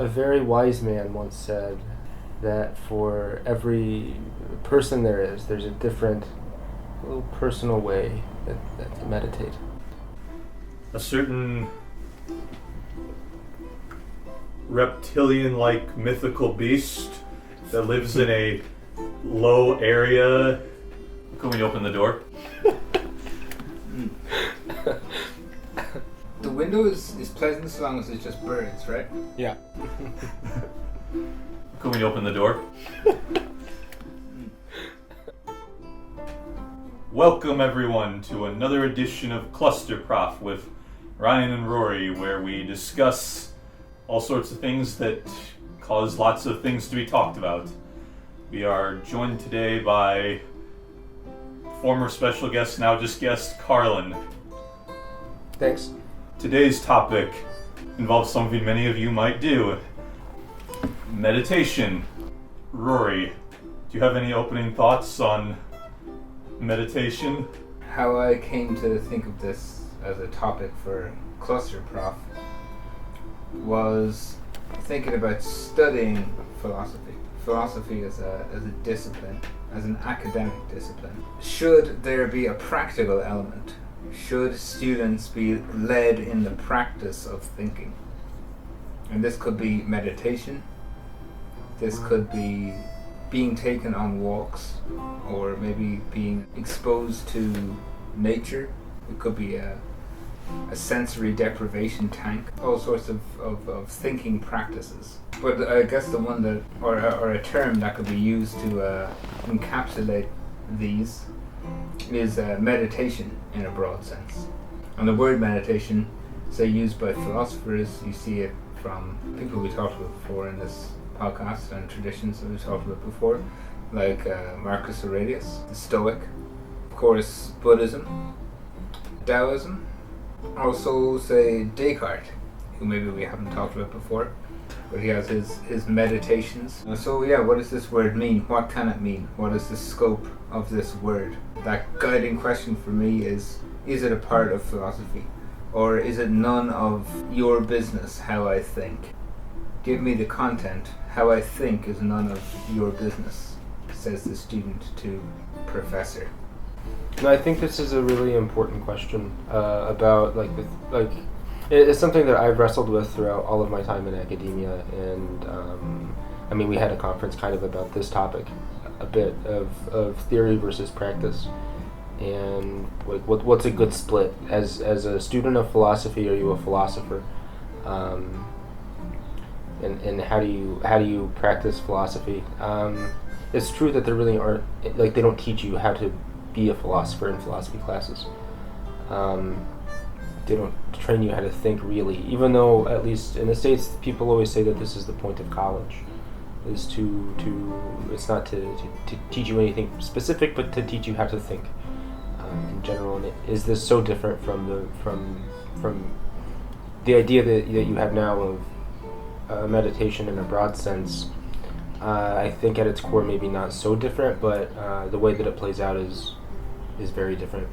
A very wise man once said that for every person there's a different little personal way that to meditate. A certain reptilian-like mythical beast that lives in a low area. Can we open the door? The window is pleasant as long as it's just birds, right? Yeah. Can we open the door? Welcome everyone to another edition of Clusterprof with Ryan and Rory, where we discuss all sorts of things that cause lots of things to be talked about. We are joined today by former special guest, now just guest, Carlin. Thanks. Today's topic involves something many of you might do. Meditation. Rory, do you have any opening thoughts on meditation? How I came to think of this as a topic for Clusterprof was thinking about studying philosophy. Philosophy as a discipline, as an academic discipline. Should there be a practical element? Should students be led in the practice of thinking? And this could be meditation. This could be being taken on walks, or maybe being exposed to nature. It could be a sensory deprivation tank. All sorts of thinking practices. But I guess the one that, or a term that could be used to encapsulate these is meditation in a broad sense. And the word meditation, say used by philosophers, you see it from people we talked about before in this podcast and traditions that we've talked about before, like Marcus Aurelius, the Stoic, of course Buddhism, Taoism, also say Descartes, who maybe we haven't talked about before, but he has his meditations. So yeah, what does this word mean? What can it mean? What is the scope of this word? That guiding question for me is it a part of philosophy? Or is it none of your business how I think? Give me the content. How I think is none of your business, says the student to professor. No, I think this is a really important question about it's something that I've wrestled with throughout all of my time in academia, and I mean, we had a conference kind of about this topic, a bit of theory versus practice, and like what's a good split? As a student of philosophy, are you a philosopher? And how do you practice philosophy? It's true that there really aren't, like, they don't teach you how to be a philosopher in philosophy classes. They don't train you how to think really, even though at least in the States people always say that this is the point of college, is to it's not to teach you anything specific, but to teach you how to think in general. And is this so different from the idea that you have now of meditation in a broad sense? I think at its core maybe not so different, but the way that it plays out is very different.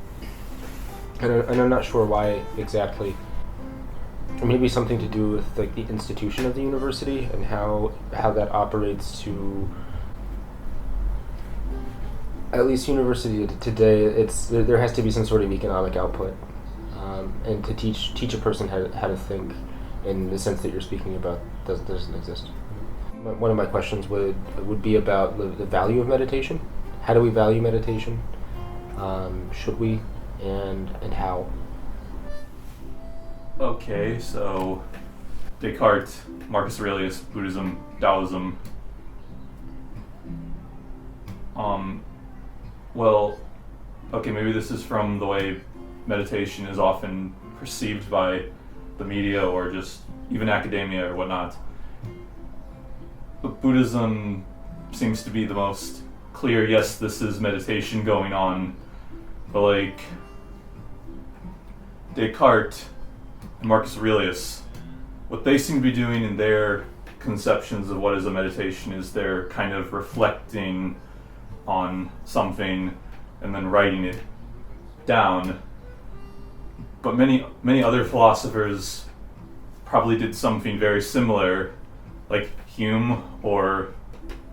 And I'm not sure why exactly. Maybe something to do with like the institution of the university and how that operates to, at least university today, there has to be some sort of economic output, and to teach a person how to think in the sense that you're speaking about doesn't exist. One of my questions would be about the value of meditation. How do we value meditation? Should we? And how? Okay, so Descartes, Marcus Aurelius, Buddhism, Taoism. Well, okay, maybe this is from the way meditation is often perceived by the media or just even academia or whatnot. But Buddhism seems to be the most clear. Yes, this is meditation going on, but like Descartes and Marcus Aurelius, what they seem to be doing in their conceptions of what is a meditation is they're kind of reflecting on something and then writing it down. But many other philosophers probably did something very similar, like Hume or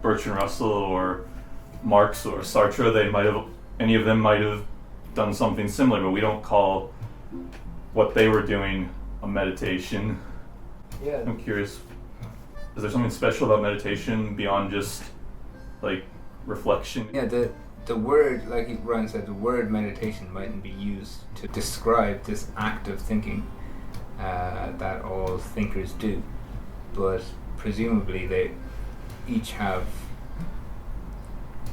Bertrand Russell or Marx or Sartre, any of them might have done something similar, but we don't call what they were doing a meditation. Yeah. I'm curious, is there something special about meditation beyond just like reflection? Yeah, the word, like Ryan said, the word meditation mightn't be used to describe this act of thinking that all thinkers do, but presumably they each have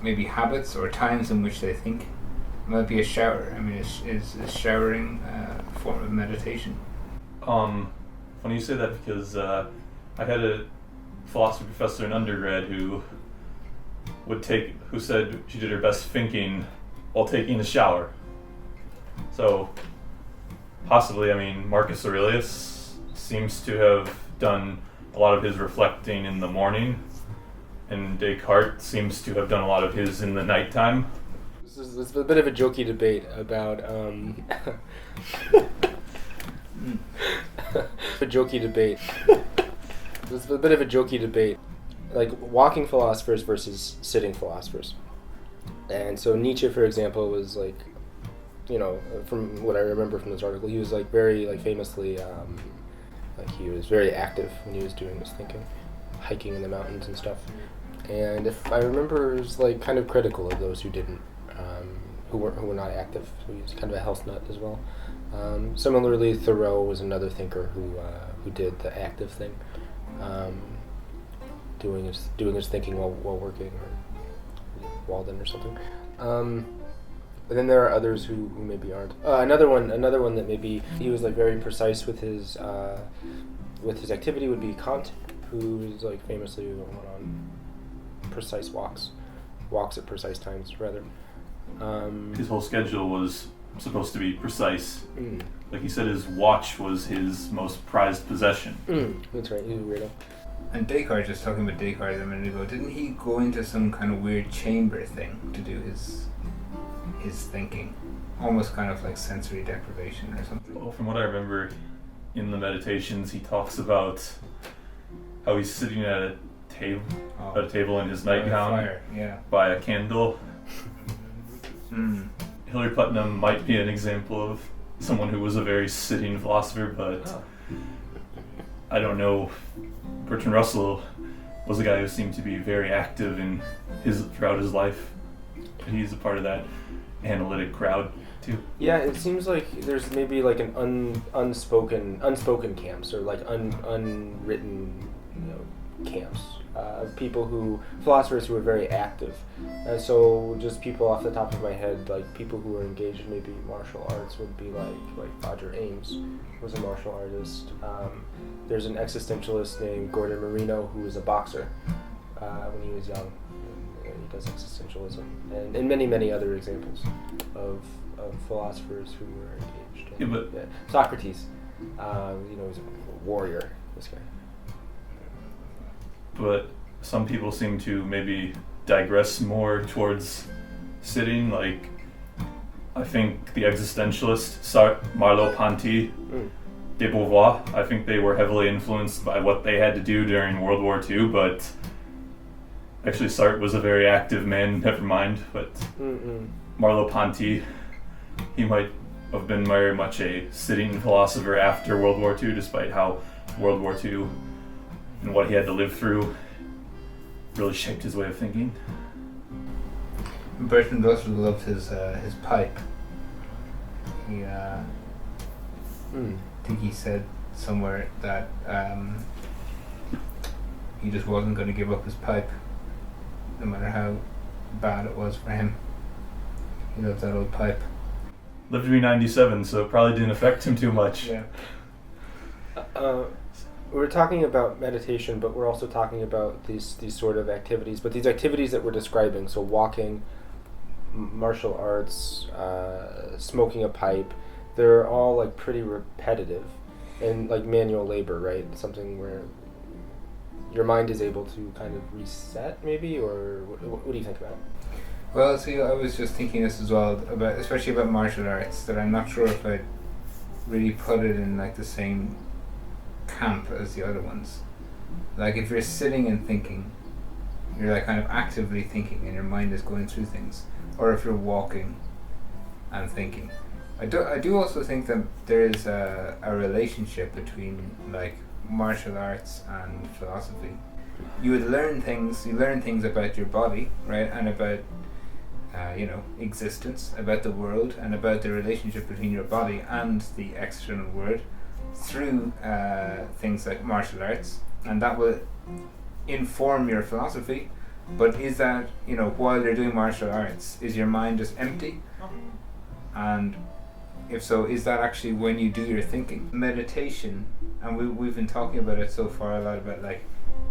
maybe habits or times in which they think. It might be a shower. I mean, is showering a form of meditation? Funny you say that, because I had a philosophy professor in undergrad who said she did her best thinking while taking a shower. So possibly, I mean, Marcus Aurelius seems to have done a lot of his reflecting in the morning, and Descartes seems to have done a lot of his in the nighttime. This is a bit of a jokey debate about It's a bit of a jokey debate, like walking philosophers versus sitting philosophers. And so Nietzsche, for example, was like, from what I remember from this article, he was like very famously, like he was very active when he was doing his thinking, hiking in the mountains and stuff. And if I remember, he was like kind of critical of those who didn't, who were not active. So he was kind of a health nut as well. Similarly, Thoreau was another thinker who did the active thing, doing his thinking while working, or Walden or something. But then there are others who maybe aren't. Another one that maybe he was like very precise with his activity would be Kant, who is like famously went on precise walks at precise times rather. His whole schedule was supposed to be precise. Like he said, his watch was his most prized possession. That's right, he's a weirdo. And Descartes, just talking about Descartes a minute ago, didn't he go into some kind of weird chamber thing to do his thinking? Almost kind of like sensory deprivation or something. Well, from what I remember in the meditations, he talks about how he's sitting at a table in his nightgown by a candle. Hilary Putnam might be an example of someone who was a very sitting philosopher, but I don't know. Bertrand Russell was a guy who seemed to be very active throughout his life. He's a part of that analytic crowd too. Yeah, it seems like there's maybe like an unspoken camps, or like unwritten camps of philosophers who are very active. And so just people off the top of my head, like people who are engaged in maybe martial arts would be like Roger Ames was a martial artist. There's an existentialist named Gordon Marino who was a boxer when he was young. And he does existentialism, and many other examples of philosophers who were engaged. Socrates, he's a warrior, this guy. But some people seem to maybe digress more towards sitting. Like, I think the existentialists, Merleau-Ponty, de Beauvoir, I think they were heavily influenced by what they had to do during World War II, but actually Sartre was a very active man, never mind, but Merleau-Ponty, he might have been very much a sitting philosopher after World War II, despite how World War II and what he had to live through really shaped his way of thinking. Bertrand Russell loved his pipe. He I think he said somewhere that he just wasn't going to give up his pipe, no matter how bad it was for him. He loved that old pipe. Lived to be 97, so it probably didn't affect him too much. Yeah. We're talking about meditation, but we're also talking about these sort of activities. But these activities that we're describing, so walking, martial arts, smoking a pipe, they're all like pretty repetitive and like manual labor, right? Something where your mind is able to kind of reset, maybe, or what do you think about it? Well, see, I was just thinking this as well, especially about martial arts, that I'm not sure if I'd really put it in like the same camp as the other ones. like if you're sitting and thinking, you're like kind of actively thinking and your mind is going through things, or if you're walking and thinking. I do also think that there is a relationship between like martial arts and philosophy. You learn things about your body, right, and about existence, about the world, and about the relationship between your body and the external world through things like martial arts, and that will inform your philosophy. But is that, while you're doing martial arts, is your mind just empty? And if so, is that actually when you do your thinking? Meditation, and we've been talking about it so far a lot about like,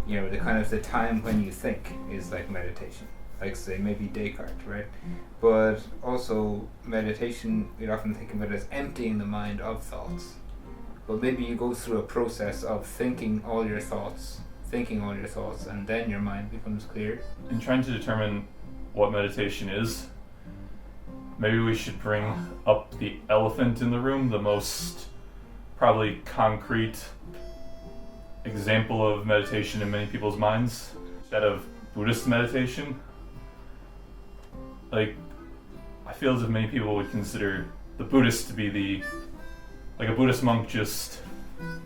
the kind of the time when you think is like meditation. Like say maybe Descartes, right? But also meditation, we'd often think of it as emptying the mind of thoughts. But maybe you go through a process of thinking all your thoughts, and then your mind becomes clear. In trying to determine what meditation is, maybe we should bring up the elephant in the room, the most probably concrete example of meditation in many people's minds, that of Buddhist meditation. Like, I feel as if many people would consider the Buddhist to be like a Buddhist monk just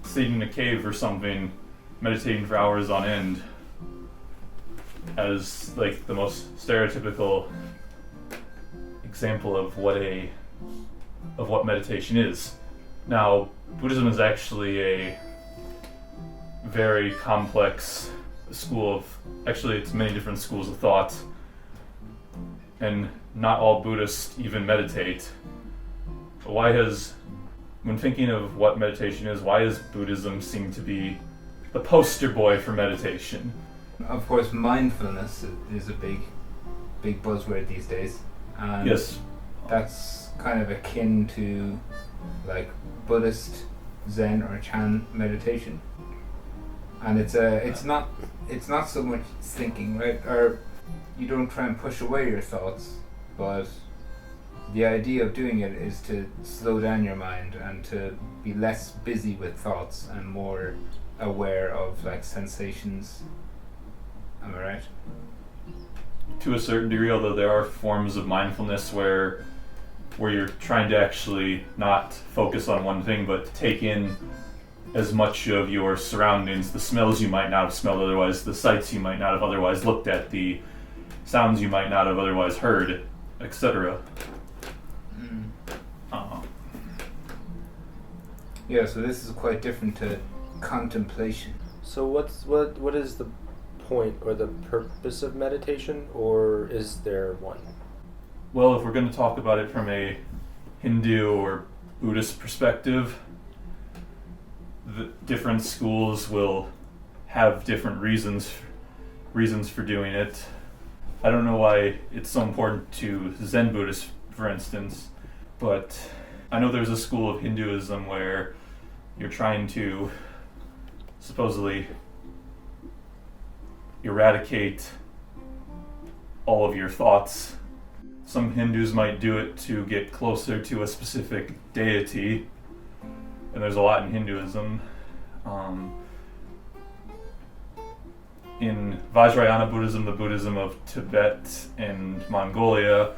sitting in a cave or something, meditating for hours on end, as like the most stereotypical example of what meditation is. Now, Buddhism is actually a very complex school of, actually it's many different schools of thought, and not all Buddhists even meditate. But when thinking of what meditation is, why does Buddhism seem to be the poster boy for meditation? Of course, mindfulness is a big buzzword these days. And yes. That's kind of akin to like Buddhist Zen or Chan meditation. And it's not so much thinking, right? Or you don't try and push away your thoughts, but the idea of doing it is to slow down your mind and to be less busy with thoughts and more aware of like sensations. Am I right? To a certain degree, although there are forms of mindfulness where you're trying to actually not focus on one thing, but take in as much of your surroundings, the smells you might not have smelled otherwise, the sights you might not have otherwise looked at, the sounds you might not have otherwise heard, etc. Yeah, so this is quite different to contemplation. So what is the point or the purpose of meditation, or is there one? Well, if we're going to talk about it from a Hindu or Buddhist perspective, the different schools will have different reasons for doing it. I don't know why it's so important to Zen Buddhists, for instance, but I know there's a school of Hinduism where you're trying to supposedly eradicate all of your thoughts. Some Hindus might do it to get closer to a specific deity, and there's a lot in Hinduism. In Vajrayana Buddhism, the Buddhism of Tibet and Mongolia,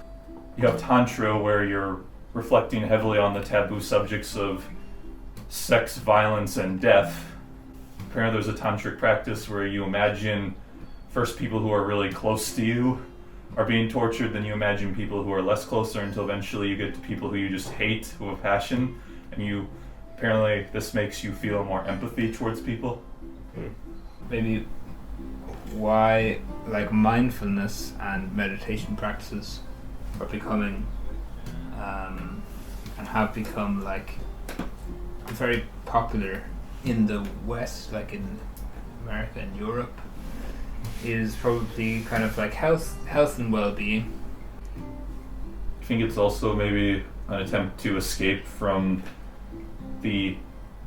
you have Tantra, where you're reflecting heavily on the taboo subjects of sex, violence, and death. Apparently there's a tantric practice where you imagine first people who are really close to you are being tortured, then you imagine people who are less closer until eventually you get to people who you just hate, who have passion, and apparently this makes you feel more empathy towards people. Maybe why like mindfulness and meditation practices are becoming and have become like very popular in the West, like in America and Europe, is probably kind of like health and well-being. I think it's also maybe an attempt to escape from the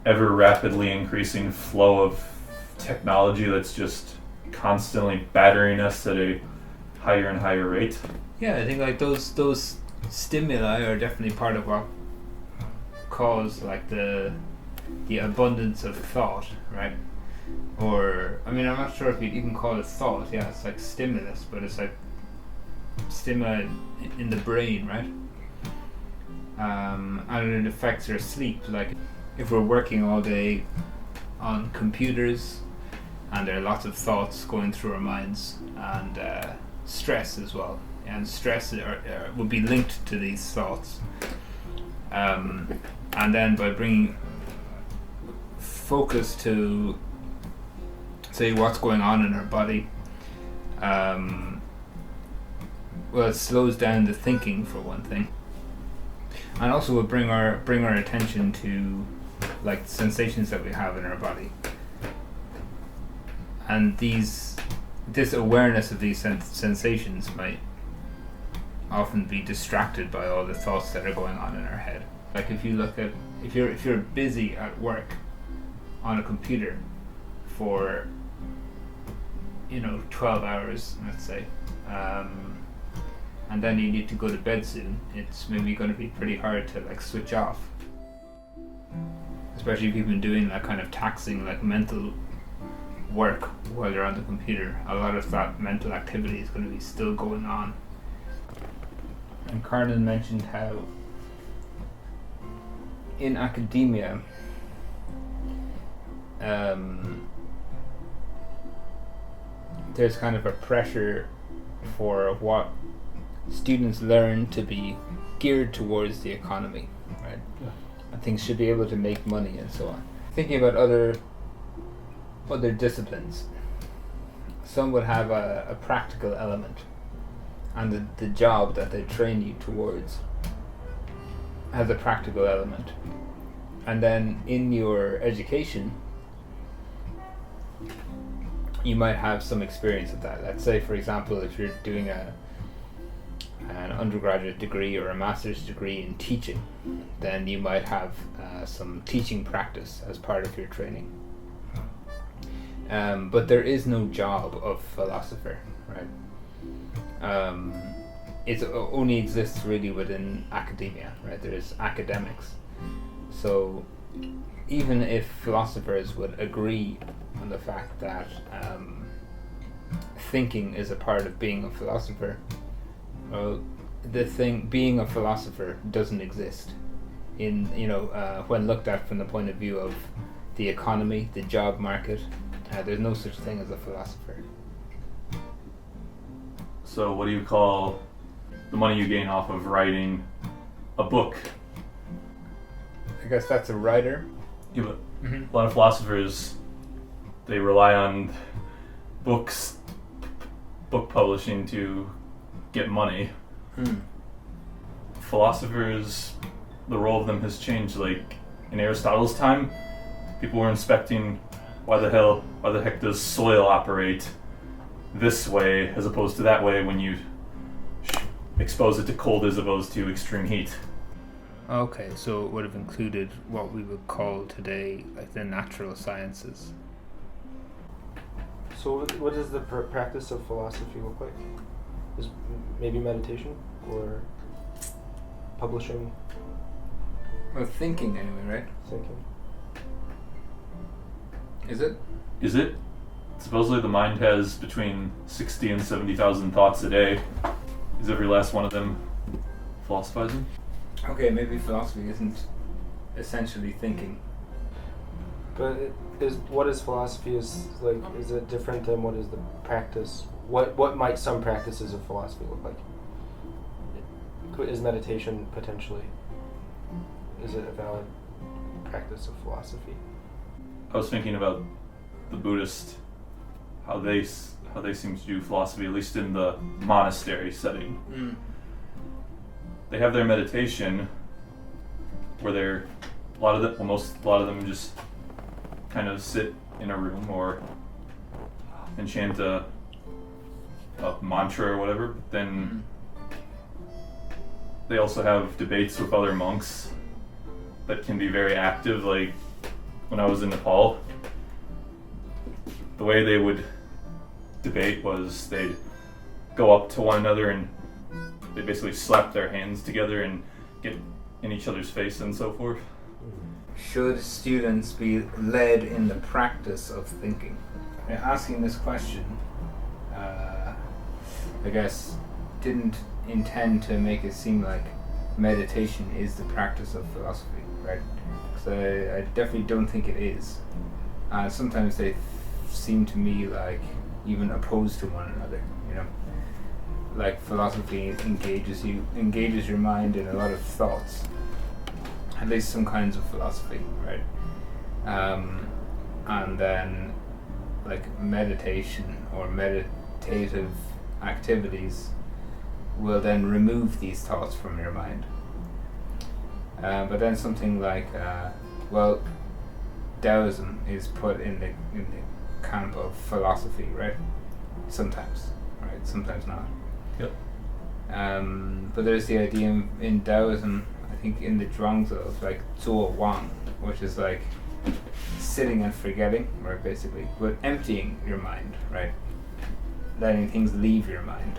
ever rapidly increasing flow of technology that's just constantly battering us at a higher and higher rate. Yeah, I think like those stimuli are definitely part of what cause like the abundance of thought, right? or I mean, I'm not sure if you'd even call it thought. Yeah, it's like stimulus, but it's like stimuli in the brain, right? And it affects our sleep. Like if we're working all day on computers, and there are lots of thoughts going through our minds, and stress as well. And stress would be linked to these thoughts. And then by bringing focus to, say, what's going on in our body, well, it slows down the thinking for one thing, and also will bring our attention to like sensations that we have in our body, and this awareness of these sensations might often be distracted by all the thoughts that are going on in our head. Like if you look at if you're busy at work on a computer for 12 hours, let's say, and then you need to go to bed soon, it's maybe going to be pretty hard to like switch off, especially if you've been doing that kind of taxing like mental work while you're on the computer. A lot of that mental activity is going to be still going on. And Carlin mentioned how in academia there's kind of a pressure for what students learn to be geared towards the economy, right? Yeah. And things should be able to make money and so on. Thinking about other disciplines, some would have a practical element, and the job that they train you towards has a practical element. And then in your education you might have some experience of that. Let's say, for example, if you're doing an undergraduate degree or a master's degree in teaching, then you might have some teaching practice as part of your training. But there is no job of philosopher, right? It only exists really within academia, right? There's academics. So even if philosophers would agree on the fact that thinking is a part of being a philosopher, well, being a philosopher doesn't exist in when looked at from the point of view of the economy, the job market. There's no such thing as a philosopher. So what do you call the money you gain off of writing a book? I guess that's a writer. Yeah, but a lot of philosophers, they rely on book publishing to get money. Philosophers, the role of them has changed. Like in Aristotle's time, people were inspecting why the heck does soil operate this way as opposed to that way when you expose it to cold as opposed to extreme heat. Okay, so it would have included what we would call today like the natural sciences. So what does the practice of philosophy look like? Is maybe meditation or publishing? Well, thinking anyway, right? Thinking. Is it? Supposedly the mind has between 60 and 70,000 thoughts a day. Is every last one of them philosophizing? Okay, maybe philosophy isn't essentially thinking. But what is philosophy is like? Is it different than what is the practice? What might some practices of philosophy look like? Is meditation potentially? Is it a valid practice of philosophy? I was thinking about the Buddhist, how they seem to do philosophy, at least in the monastery setting. They have their meditation where a lot of them just kind of sit in a room or and chant a mantra or whatever. But then they also have debates with other monks that can be very active. Like when I was in Nepal, the way they would debate was they'd go up to one another and they basically slap their hands together and get in each other's face and so forth. Should students be led in the practice of thinking? Asking this question, I guess, didn't intend to make it seem like meditation is the practice of philosophy, right? Because I definitely don't think it is. Sometimes they seem to me like even opposed to one another, you know? Like philosophy engages your mind in a lot of thoughts, at least some kinds of philosophy, right? And then like meditation or meditative activities will then remove these thoughts from your mind. But then something like, Taoism is put in the camp of philosophy, right? Sometimes, right? Sometimes not. Yep. But there's the idea in Taoism, I think in the Zhuangzi, of like zuo wang, which is like sitting and forgetting, right? Basically, but emptying your mind, right? Letting things leave your mind.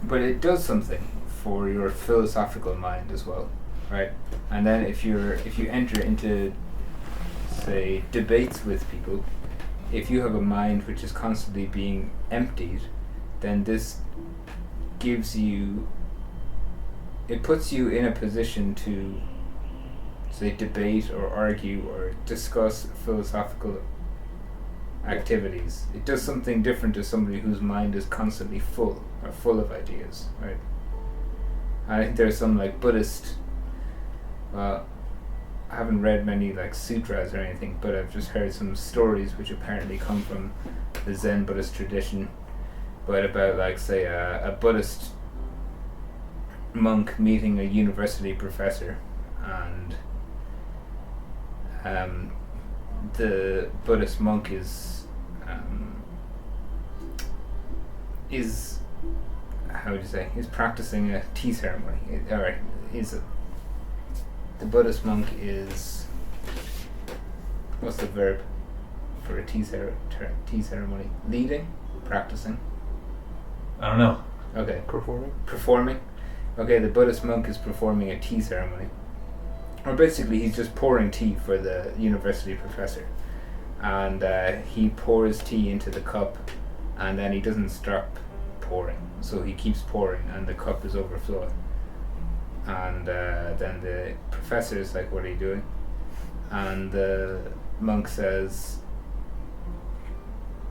But it does something for your philosophical mind as well, right? And then if you enter into, say, debates with people, if you have a mind which is constantly being emptied, then this puts you in a position to, say, debate or argue or discuss philosophical activities. It does something different to somebody whose mind is constantly full of ideas, right? I think there's some like Buddhist, I haven't read many like sutras or anything, but I've just heard some stories which apparently come from the Zen Buddhist tradition, but about like, say, a Buddhist monk meeting a university professor, and the Buddhist monk is how would you say, he's practicing a tea ceremony. The Buddhist monk is, what's the verb for a tea ceremony? Leading? Practicing? I don't know. Okay. Performing. Okay, the Buddhist monk is performing a tea ceremony. Or basically he's just pouring tea for the university professor. And he pours tea into the cup, and then he doesn't stop pouring. So he keeps pouring, and the cup is overflowing. And then the professor is like, "What are you doing?" And the monk says,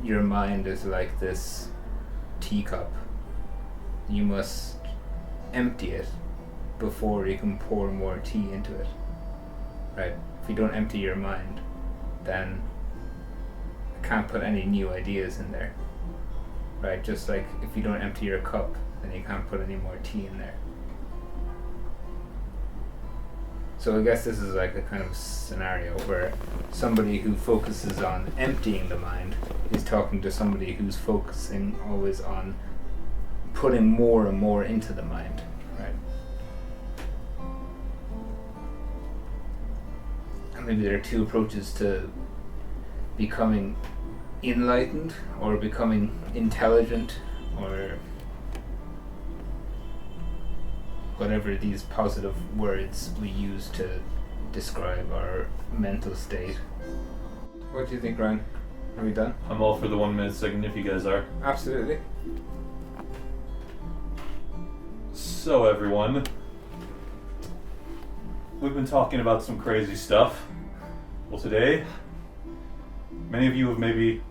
"Your mind is like this teacup. You must empty it before you can pour more tea into it. Right? If you don't empty your mind, then you can't put any new ideas in there. Right? Just like if you don't empty your cup, then you can't put any more tea in there." So I guess this is like a kind of scenario where somebody who focuses on emptying the mind is talking to somebody who's focusing always on putting more and more into the mind, right? And maybe there are two approaches to becoming enlightened or becoming intelligent, or whatever these positive words we use to describe our mental state. What do you think, Ryan? Are we done? I'm all for the 1 minute segment if you guys are. Absolutely. So everyone, we've been talking about some crazy stuff. Well, today, many of you have maybe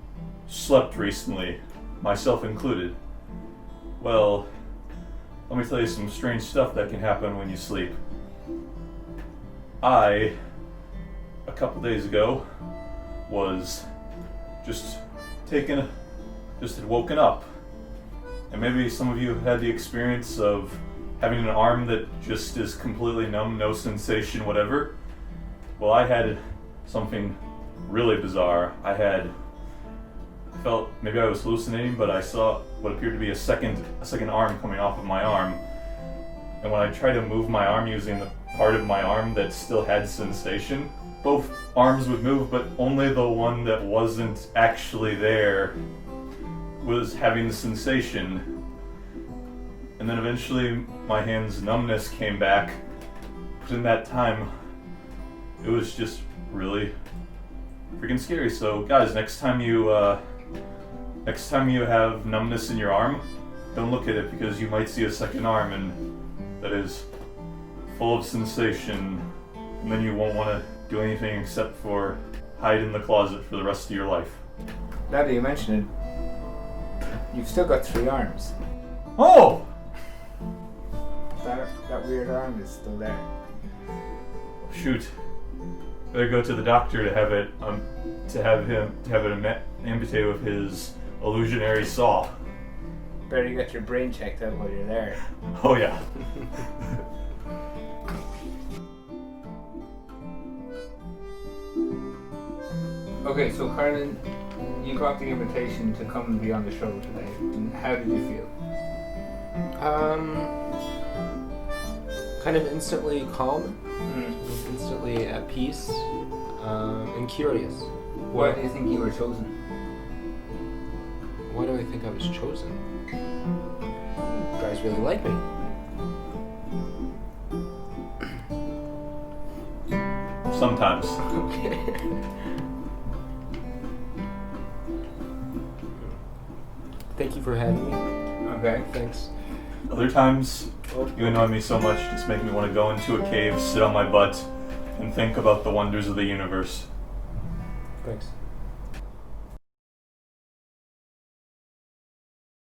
slept recently, myself included. Well, let me tell you some strange stuff that can happen when you sleep. A couple days ago, was had woken up. And maybe some of you have had the experience of having an arm that just is completely numb, no sensation, whatever. Well, I had something really bizarre. I felt maybe I was hallucinating, but I saw what appeared to be a second arm coming off of my arm. And when I tried to move my arm using the part of my arm that still had sensation, both arms would move, but only the one that wasn't actually there was having the sensation. And then eventually my hand's numbness came back. But in that time, it was just really freaking scary. So guys, next time you have numbness in your arm, don't look at it because you might see a second arm and that is full of sensation, and then you won't want to do anything except for hide in the closet for the rest of your life. Now that you mention it, you've still got 3 arms. Oh! That weird arm is still there. Shoot. Better go to the doctor to have it amputated with his illusionary saw. Better get your brain checked out while you're there. Oh yeah. Okay, so Carlin, you got the invitation to come and be on the show today. And how did you feel? Kind of instantly calm, instantly at peace, and curious. Why do you think you were chosen? Why do I think I was chosen? You guys really like me. Sometimes. Okay. Thank you for having me. Okay. Thanks. Other times, you annoy me so much, just make me want to go into a cave, sit on my butt, and think about the wonders of the universe. Thanks.